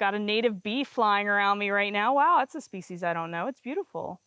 got a native bee flying around me right now. Wow, that's a species I don't know. It's beautiful.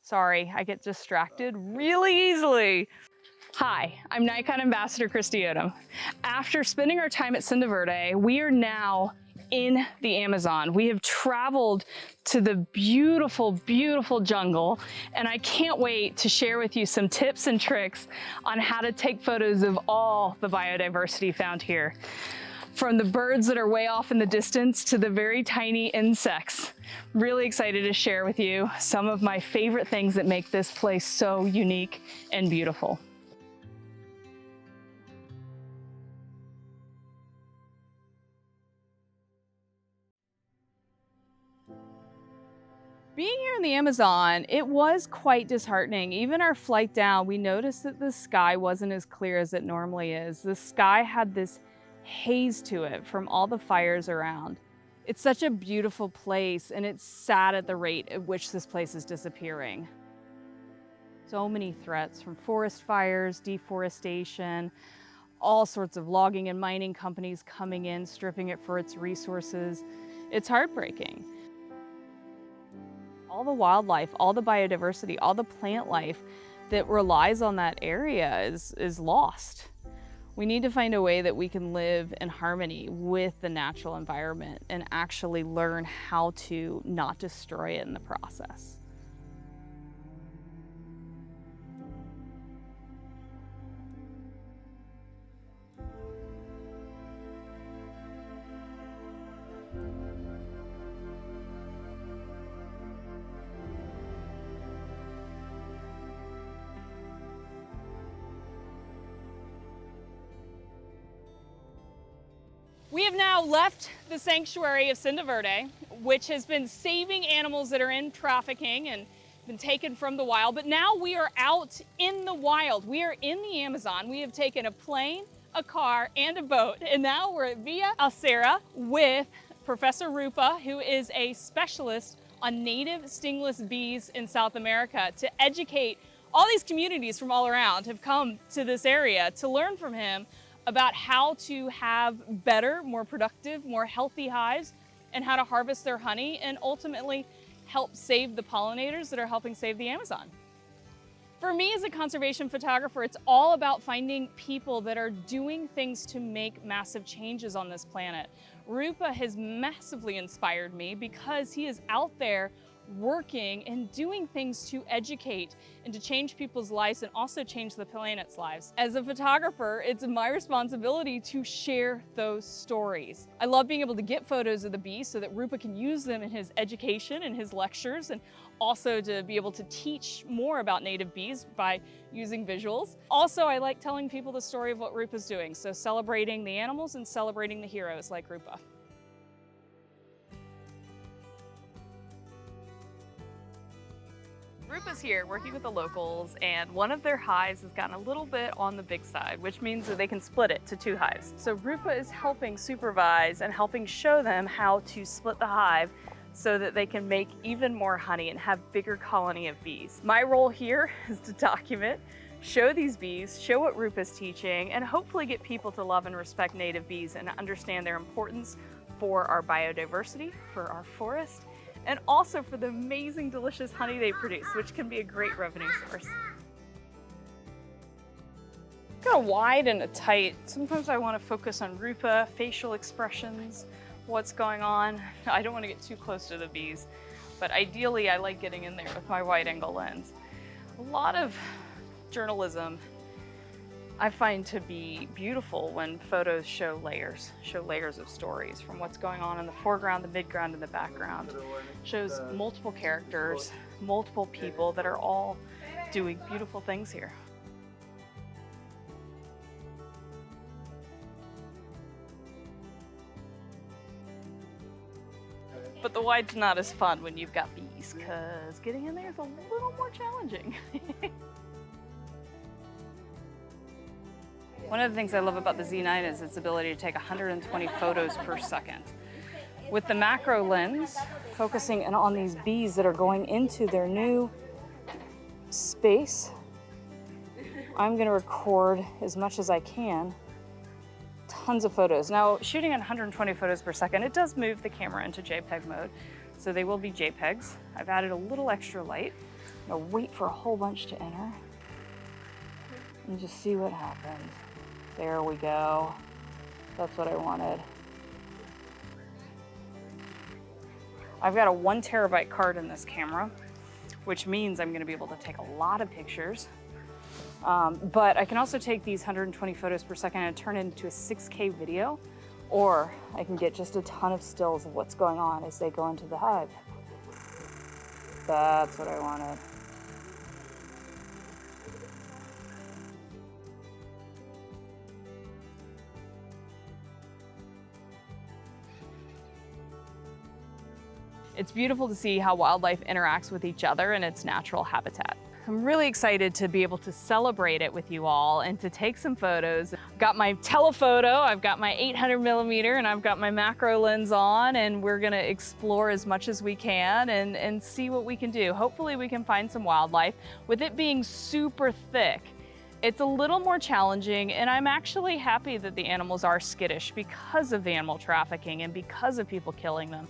Sorry, I get distracted really easily. Hi, I'm Nikon Ambassador Kristi Odom. After spending our time at Cinda Verde, we are now in the Amazon. We have traveled to the beautiful, beautiful jungle, and I can't wait to share with you some tips and tricks on how to take photos of all the biodiversity found here. From the birds that are way off in the distance to the very tiny insects. Really excited to share with you some of my favorite things that make this place so unique and beautiful. Being here in the Amazon, it was quite disheartening. Even our flight down, we noticed that the sky wasn't as clear as it normally is. The sky had this haze to it from all the fires around. It's such a beautiful place, and it's sad at the rate at which this place is disappearing. So many threats from forest fires, deforestation, all sorts of logging and mining companies coming in, stripping it for its resources. It's heartbreaking. All the wildlife, all the biodiversity, all the plant life that relies on that area is lost. We need to find a way that we can live in harmony with the natural environment and actually learn how to not destroy it in the process. We have now left the sanctuary of Cinda Verde, which has been saving animals that are in trafficking and been taken from the wild, but now we are out in the wild. We are in the Amazon. We have taken a plane, a car, and a boat, and now we're at Villa Alcera with Professor Rupa, who is a specialist on native stingless bees in South America, to educate all these communities from all around have come to this area to learn from him about how to have better, more productive, more healthy hives, and how to harvest their honey and ultimately help save the pollinators that are helping save the Amazon. For me as a conservation photographer, it's all about finding people that are doing things to make massive changes on this planet. Rupa has massively inspired me because he is out there working and doing things to educate and to change people's lives and also change the planet's lives. As a photographer, it's my responsibility to share those stories. I love being able to get photos of the bees so that Rupa can use them in his education and his lectures, and also to be able to teach more about native bees by using visuals. Also, I like telling people the story of what Rupa's doing, so celebrating the animals and celebrating the heroes like Rupa. Rupa's here working with the locals, and one of their hives has gotten a little bit on the big side, which means that they can split it to 2 hives. So Rupa is helping supervise and helping show them how to split the hive so that they can make even more honey and have bigger colony of bees. My role here is to document, show these bees, show what Rupa's teaching, and hopefully get people to love and respect native bees and understand their importance for our biodiversity, for our forest, and also for the amazing, delicious honey they produce, which can be a great revenue source. Got a wide and a tight. Sometimes I want to focus on Rupa, facial expressions, what's going on. I don't want to get too close to the bees, but ideally I like getting in there with my wide angle lens. A lot of journalism I find to be beautiful when photos show layers of stories from what's going on in the foreground, the midground, and the background. Shows multiple characters, multiple people that are all doing beautiful things here. But the wide's not as fun when you've got bees, because getting in there is a little more challenging. One of the things I love about the Z9 is its ability to take 120 photos per second. With the macro lens, focusing in on these bees that are going into their new space, I'm going to record as much as I can. tons of photos. Now, shooting at 120 photos per second, it does move the camera into JPEG mode. So they will be JPEGs. I've added a little extra light. I'm gonna wait for a whole bunch to enter and just see what happens. There we go. That's what I wanted. I've got a 1 terabyte card in this camera, which means I'm gonna be able to take a lot of pictures. But I can also take these 120 photos per second and turn it into a 6K video, or I can get just a ton of stills of what's going on as they go into the hive. That's what I wanted. It's beautiful to see how wildlife interacts with each other in its natural habitat. I'm really excited to be able to celebrate it with you all and to take some photos. I've got my telephoto, I've got my 800 millimeter, and I've got my macro lens on, and we're gonna explore as much as we can and see what we can do. Hopefully we can find some wildlife. With it being super thick, it's a little more challenging, and I'm actually happy that the animals are skittish because of the animal trafficking and because of people killing them.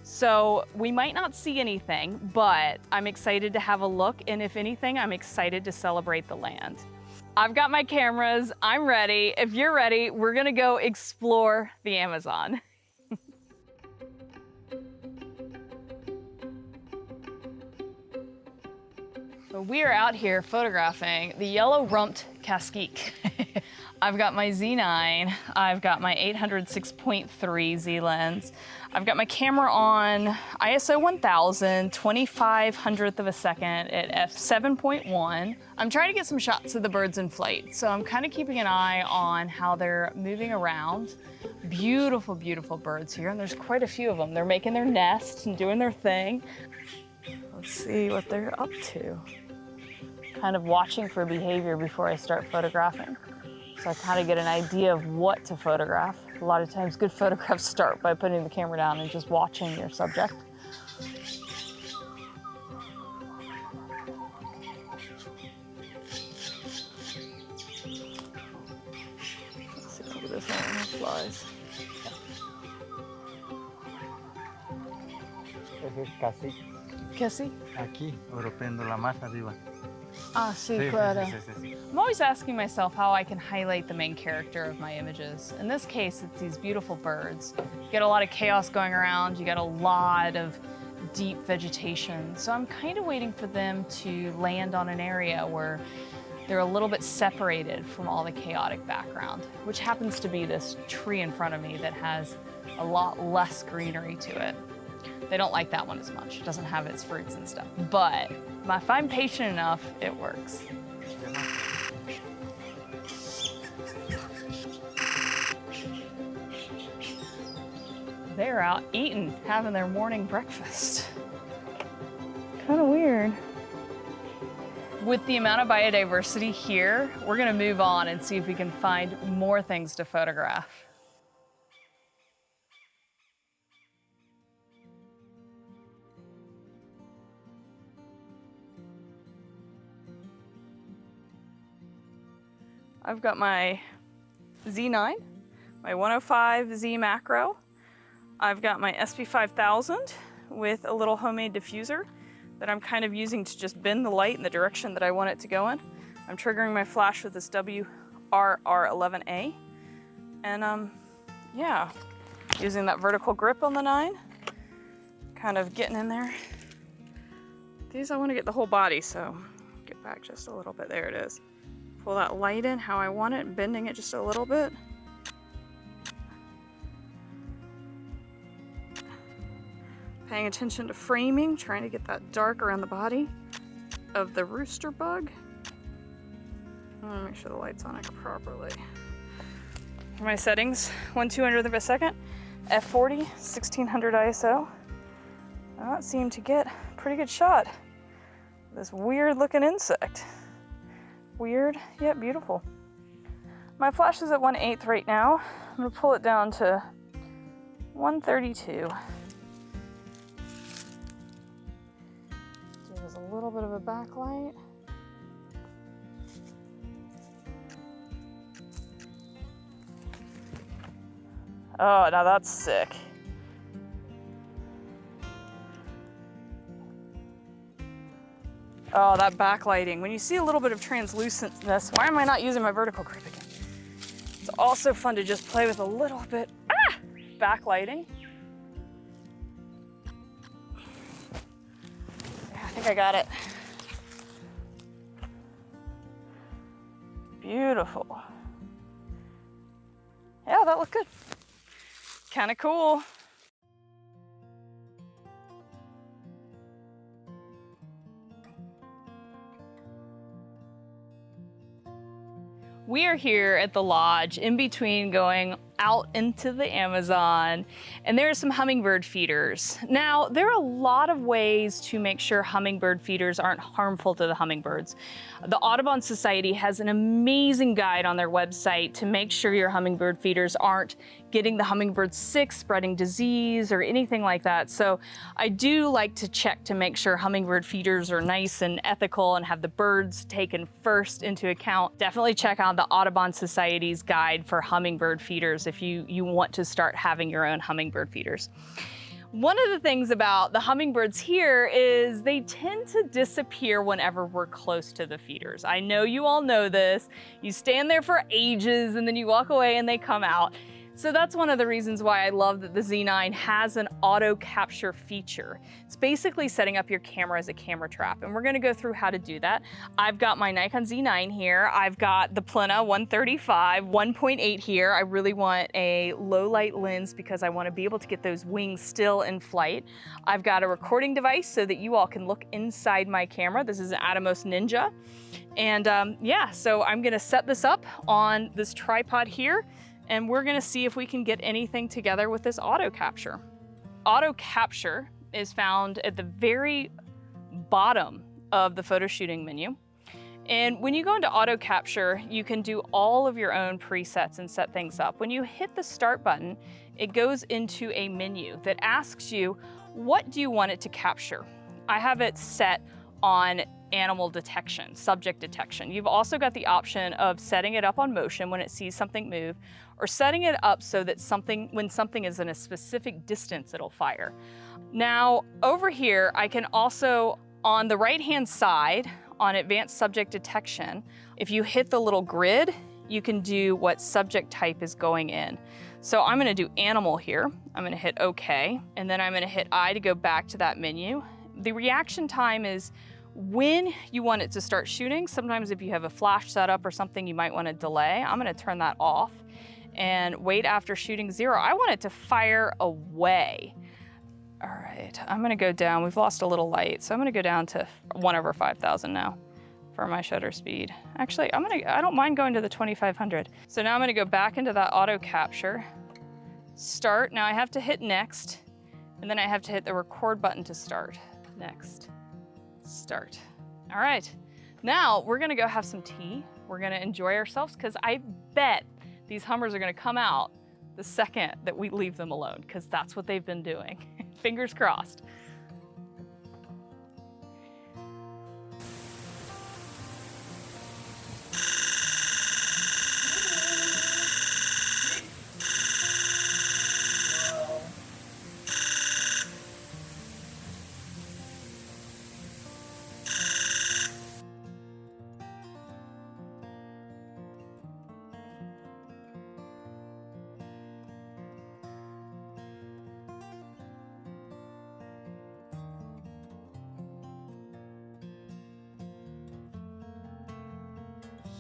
So we might not see anything, but I'm excited to have a look, and if anything, I'm excited to celebrate the land. I've got my cameras, I'm ready. If you're ready, we're gonna go explore the Amazon. So we are out here photographing the Yellow-Rumped Cacique. I've got my Z9, I've got my 806.3 Z lens, I've got my camera on ISO 1000, 2500th of a second at f7.1. I'm trying to get some shots of the birds in flight, so I'm kind of keeping an eye on how they're moving around. Beautiful, beautiful birds here, and there's quite a few of them. They're making their nest and doing their thing. Let's see what they're up to. Kind of watching for behavior before I start photographing. So I kind of get an idea of what to photograph. A lot of times good photographs start by putting the camera down and just watching your subject. Let's see, look at this one, it flies. Ese es Cacique. Cacique? Aquí, europeando la más arriba. Ah, sí, claro. I'm always asking myself how I can highlight the main character of my images. In this case, it's these beautiful birds. You get a lot of chaos going around, you got a lot of deep vegetation. So I'm kind of waiting for them to land on an area where they're a little bit separated from all the chaotic background, which happens to be this tree in front of me that has a lot less greenery to it. They don't like that one as much. It doesn't have its fruits and stuff. But if I'm patient enough, it works. They're out eating, having their morning breakfast. Kind of weird. With the amount of biodiversity here, we're gonna move on and see if we can find more things to photograph. I've got my Z9, my 105 Z macro. I've got my SP5000 with a little homemade diffuser that I'm kind of using to just bend the light in the direction that I want it to go in. I'm triggering my flash with this WRR11A. And yeah, using that vertical grip on the 9, kind of getting in there. These I want to get the whole body, so get back just a little bit. There it is. Pull that light in how I want it, bending it just a little bit. Paying attention to framing, trying to get that dark around the body of the rooster bug. I want to make sure the light's on it properly. For my settings, 1/200th of a second, f40, 1600 ISO. And that seemed to get a pretty good shot of this weird looking insect. Weird, yet beautiful. My flash is at 1/8 right now. I'm gonna pull it down to 132. There's a little bit of a backlight. Oh, now that's sick. Oh, that backlighting. When you see a little bit of translucentness, why am I not using my vertical creep again? It's also fun to just play with a little bit, backlighting. Yeah, I think I got it. Beautiful. Yeah, that looked good. Kind of cool. We are here at the lodge in between going out into the Amazon, and there are some hummingbird feeders. Now, there are a lot of ways to make sure hummingbird feeders aren't harmful to the hummingbirds. The Audubon Society has an amazing guide on their website to make sure your hummingbird feeders aren't getting the hummingbirds sick, spreading disease, or anything like that. So I do like to check to make sure hummingbird feeders are nice and ethical and have the birds taken first into account. Definitely check out the Audubon Society's guide for hummingbird feeders if you want to start having your own hummingbird feeders. One of the things about the hummingbirds here is they tend to disappear whenever we're close to the feeders. I know you all know this. You stand there for ages and then you walk away and they come out. So that's one of the reasons why I love that the Z9 has an auto capture feature. It's basically setting up your camera as a camera trap, and we're gonna go through how to do that. I've got my Nikon Z9 here. I've got the Plena 135 1.8 here. I really want a low light lens because I wanna be able to get those wings still in flight. I've got a recording device so that you all can look inside my camera. This is an Atomos Ninja. And yeah, so I'm gonna set this up on this tripod here, and we're gonna see if we can get anything together with this auto capture. Auto capture is found at the very bottom of the photo shooting menu. And when you go into auto capture, you can do all of your own presets and set things up. When you hit the start button, it goes into a menu that asks you, what do you want it to capture? I have it set on animal detection, subject detection. You've also got the option of setting it up on motion when it sees something move, or setting it up so that when something is in a specific distance, it'll fire. Now, over here, I can also, on the right-hand side, on advanced subject detection, if you hit the little grid, you can do what subject type is going in. So I'm gonna do animal here. I'm gonna hit OK, and then I'm gonna hit I to go back to that menu. The reaction time is when you want it to start shooting. Sometimes if you have a flash setup or something, you might want to delay. I'm gonna turn that off and wait after shooting 0. I want it to fire away. All right, I'm gonna go down. We've lost a little light, so I'm gonna go down to 1/5000 now for my shutter speed. Actually, I don't mind going to the 2500. So now I'm gonna go back into that auto capture, start. Now I have to hit next, and then I have to hit the record button to start. Next, start. All right, now we're gonna go have some tea. We're gonna enjoy ourselves, because I bet these hummers are gonna come out the second that we leave them alone, because that's what they've been doing. Fingers crossed.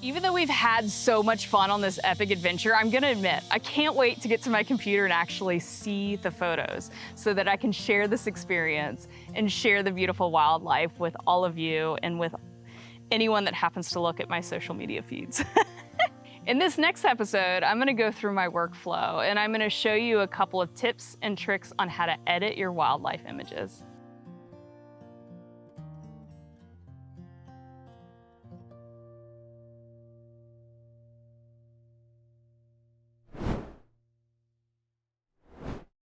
Even though we've had so much fun on this epic adventure, I'm gonna admit, I can't wait to get to my computer and actually see the photos so that I can share this experience and share the beautiful wildlife with all of you and with anyone that happens to look at my social media feeds. In this next episode, I'm gonna go through my workflow and I'm gonna show you a couple of tips and tricks on how to edit your wildlife images.